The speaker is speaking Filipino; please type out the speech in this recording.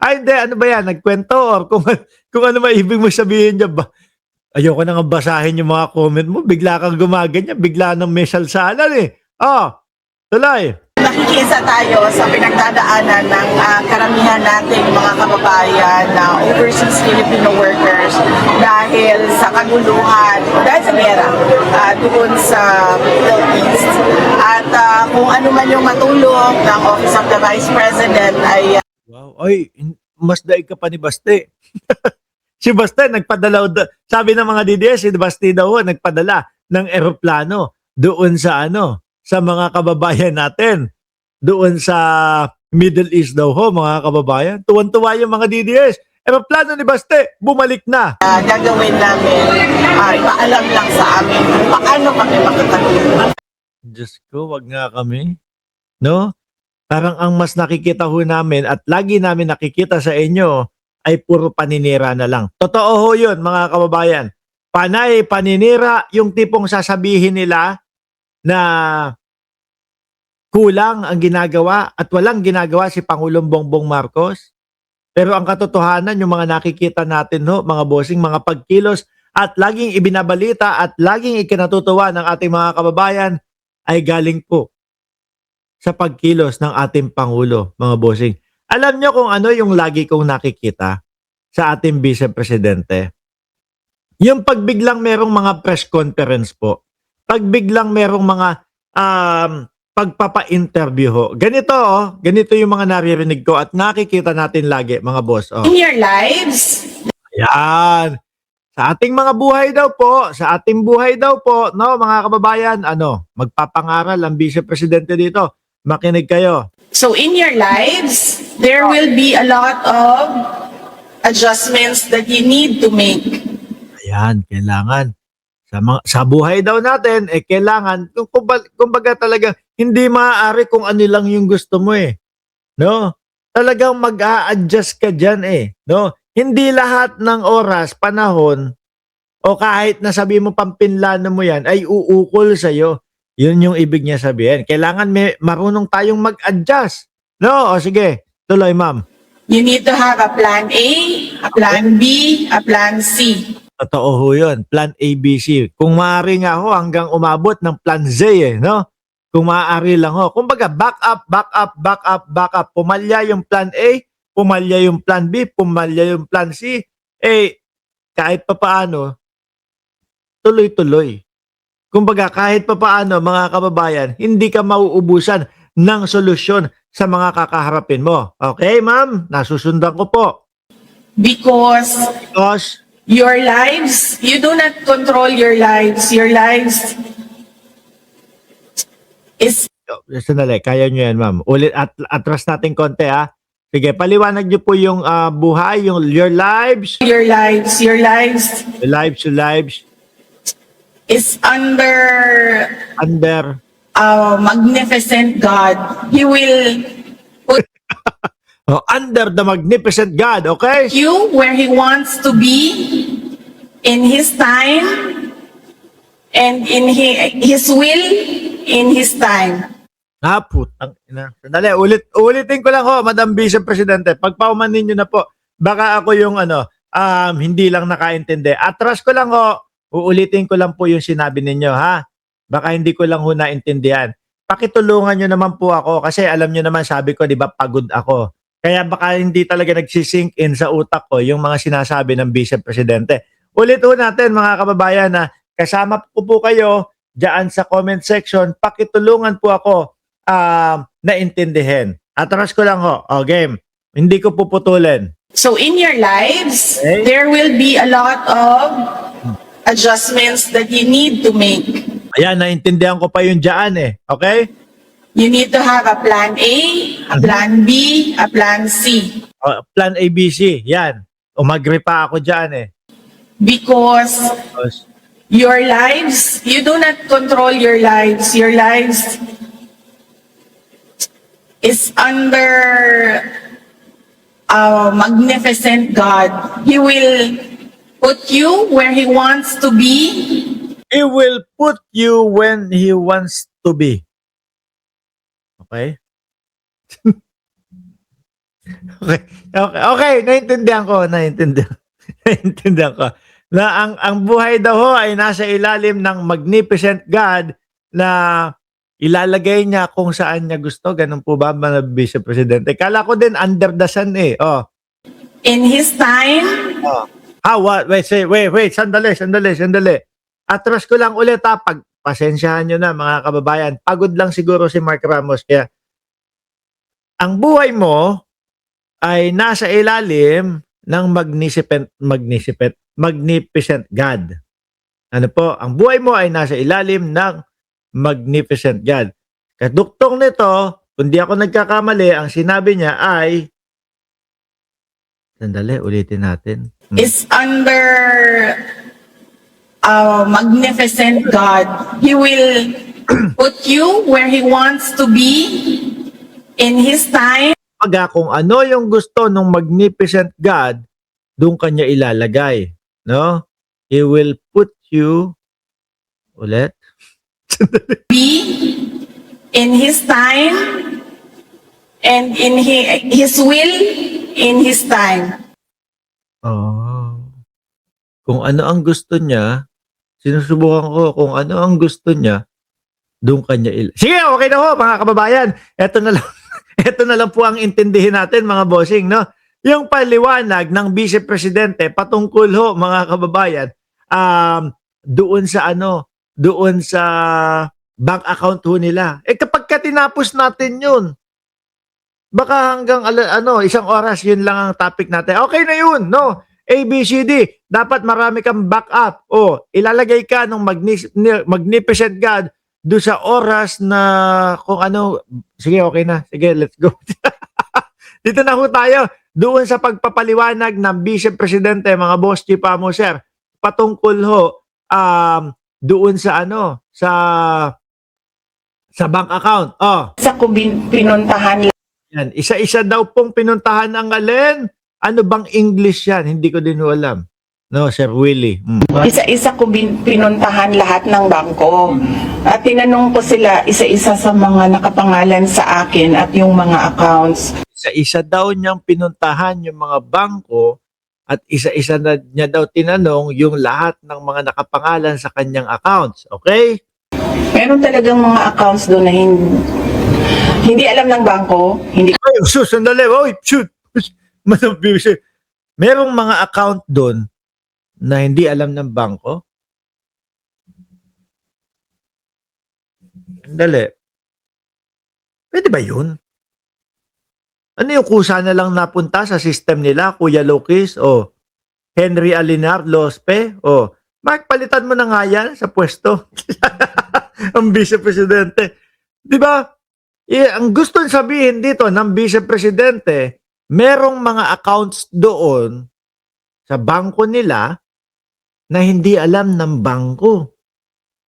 Ay, hindi. Ano ba yan? Nagkwento or kung ano ba ibig mo sabihin niya ba? Ayoko na nga basahin yung mga comment mo. Bigla kang gumaganyan. Bigla nang may salsalan eh. Oh, tuloy. Nakikisa tayo sa pinagdadaanan ng karamihan nating mga kababayan na overseas Filipino workers dahil sa kaguluhan, dahil sa gera doon sa Middle East. At kung ano man yung matulong ng Office of the Vice President ay Wow. Ay, mas daig ka pa ni Baste. Si Baste nagpadala, sabi ng mga DDS, si Baste daw nagpadala ng eroplano doon sa sa mga kababayan natin. Doon sa Middle East daw mga kababayan. Tuwan-tuwa yung mga DDS. Eroplano ni Baste, bumalik na. gagawin namin, ipaalam lang sa amin kung paano kami makakatulong. Diyos ko, wag nga kami. No? Parang ang mas nakikita ho namin at lagi namin nakikita sa inyo ay puro paninira na lang. Totoo ho yun, mga kababayan. Panay paninira, yung tipong sasabihin nila na kulang ang ginagawa at walang ginagawa si Pangulong Bongbong Marcos. Pero ang katotohanan, yung mga nakikita natin mga bossing, mga pagkilos at laging ibinabalita at laging ikinatutuwa ng ating mga kababayan ay galing po sa pagkilos ng ating Pangulo, mga bossing. Alam nyo kung ano yung lagi kong nakikita sa ating Vice Presidente? Yung pagbiglang merong mga press conference po, pagbiglang merong mga pagpapa-interview ho. Ganito yung mga naririnig ko at nakikita natin lagi, mga boss. In your lives, Ayan. Sa ating mga buhay daw po, sa ating buhay daw po, no, mga kababayan, magpapangaral ang Vice Presidente dito. Makinig kayo. so in your lives, there will be a lot of adjustments that you need to make. Ayan, kailangan. Sa buhay daw natin, kailangan, kumbaga talaga, hindi maaari kung ano lang yung gusto mo No? Talagang mag-a-adjust ka dyan No? Hindi lahat ng oras, panahon, o kahit na sabi mo pampinlano mo yan, ay uukol sa'yo. Yun yung ibig niya sabihin. Kailangan marunong tayong mag-adjust. No? O sige, tuloy ma'am. You need to have a plan A, a plan B, a plan C. Totoo ho yun. Plan ABC. Kung maaari nga ho hanggang umabot ng plan Z no? Kung maaari lang ho. Kumbaga, back up, back up, back up, back up. Pumalya yung plan A, pumalya yung plan B, pumalya yung plan C. Kahit pa paano, tuloy-tuloy. Kumbaga, kahit pa paano, mga kababayan, hindi ka mauubusan ng solusyon sa mga kakaharapin mo. Okay, ma'am? Nasusundan ko po. Because your lives, you do not control your lives. Your lives is... Sandali, kaya nyo yan, ma'am. Ulit, atras natin konti, ha? Sige, paliwanag nyo po yung buhay, yung your lives. Your lives, your lives Your lives is under magnificent God. He will put under the magnificent God, okay? you where He wants to be in His time and in His will in His time. Putang ina. Sandali, ulitin ko lang ho, Madam Vice Presidente. Pagpaumanin nyo na po, baka ako yung hindi lang nakaintindi. Atras ko lang ho, uulitin ko lang po yung sinabi ninyo, ha? Baka hindi ko lang ho naintindihan. Pakitulungan nyo naman po ako kasi alam nyo naman, sabi ko, di ba, pagod ako. Kaya baka hindi talaga nagsisink in sa utak ko yung mga sinasabi ng Vice Presidente. Ulit ho natin, mga kababayan, na kasama po kayo dyan sa comment section. Pakitulungan po ako naintindihin. Atras ko lang ho. O, game. Hindi ko puputulin. So in your lives, there will be a lot of adjustments that you need to make. Ayan, naintindihan ko pa yung dyan Okay? You need to have a plan A, a plan B, a plan C. Plan ABC. Yan. Umagri pa ako dyan Because your lives, you do not control your lives. Your lives is under magnificent God. He will put you where He wants to be. He will put you when He wants to be. Okay? Okay. Okay, okay, naintindihan ko, naintindihan ko. Na ang buhay daw ho ay nasa ilalim ng magnificent God na ilalagay niya kung saan niya gusto. Ganun po ba, mga Vice Presidente? Kala ko din under the sun eh. Oh. In His time, Oh. What? Wait. Sandali. Atras ko lang ulit ha. Pasensyahan nyo na mga kababayan. Pagod lang siguro si Mark Ramos. Kaya ang buhay mo ay nasa ilalim ng magnificent God. Ano po? Ang buhay mo ay nasa ilalim ng magnificent God. Kaduktong nito, kung di ako nagkakamali, ang sinabi niya ay, sandali, ulitin natin. is under a magnificent God. He will put you where He wants to be in His time. Pagka kung ano yung gusto ng magnificent God, doon kanya ilalagay. No? He will put you, ulit, Be in His time and in His will in His time. oh, kung ano ang gusto niya, sinusubukan ko kung ano ang gusto niya, doon kanya Sige, okay na ho, mga kababayan. Ito na lang, ito na lang po ang intindihin natin, mga bossing, no? Yung paliwanag ng Vice Presidente patungkol ho, mga kababayan, doon sa bank account ho nila. Kapag tinapos natin yun, baka hanggang isang oras yun lang ang topic natin. Okay na yun, no? ABCD, dapat marami kang backup. O, ilalagay ka ng magnificent God do sa oras na kung ano. Sige, okay na. Sige, let's go. Dito na ho tayo. Doon sa pagpapaliwanag ng Vice Presidente, mga boss, Chief Amoser, patungkol ho doon sa sa bank account. Oh. Sa pinuntahan Yan, isa-isa daw pong pinuntahan ng alin. Ano bang English yan? Hindi ko din alam. No, Sir Willie. isa-isa ko pinuntahan lahat ng bangko. At tinanong ko sila isa-isa sa mga nakapangalan sa akin at yung mga accounts. Isa-isa daw niyang pinuntahan yung mga bangko at isa-isa na niya daw tinanong yung lahat ng mga nakapangalan sa kanyang accounts. Okay? Meron talagang mga accounts doon na hindi alam ng bangko. Hindi. Ay, sus, sandali. Oy, shoot. Merong mga account doon na hindi alam ng bangko. Sandali. Pwede ba yun? Ano yung kusa na lang napunta sa system nila, Kuya Lokis o Henry Alinar Lospe o Mark, palitan mo na nga yan sa pwesto. Ang Vice Presidente. Di ba? Ang gusto sabihin dito ng Vice Presidente, merong mga accounts doon sa bangko nila na hindi alam ng bangko.